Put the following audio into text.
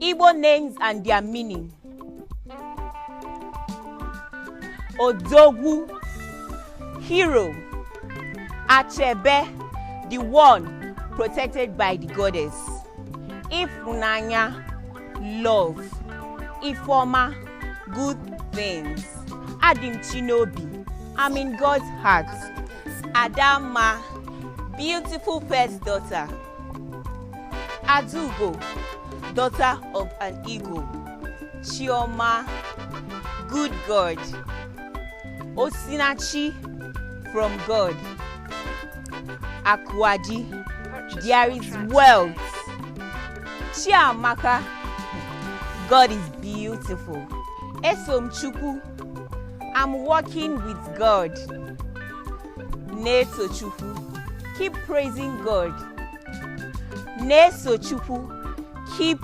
Igbo names and their meaning. Odogwu, hero. Achebe, the one protected by the goddess. Ifunanya, love. Ifoma, good things. Adim Chinobi, I'm in God's heart. Adama, beautiful first daughter. Adugo, daughter of an eagle. Chioma, good God. Osinachi, from God. Akwaji, there is wealth. Chiamaka, God is beautiful. Esomchuku, I'm walking with God. Nesochuku, keep praising God. Nesochuku, keep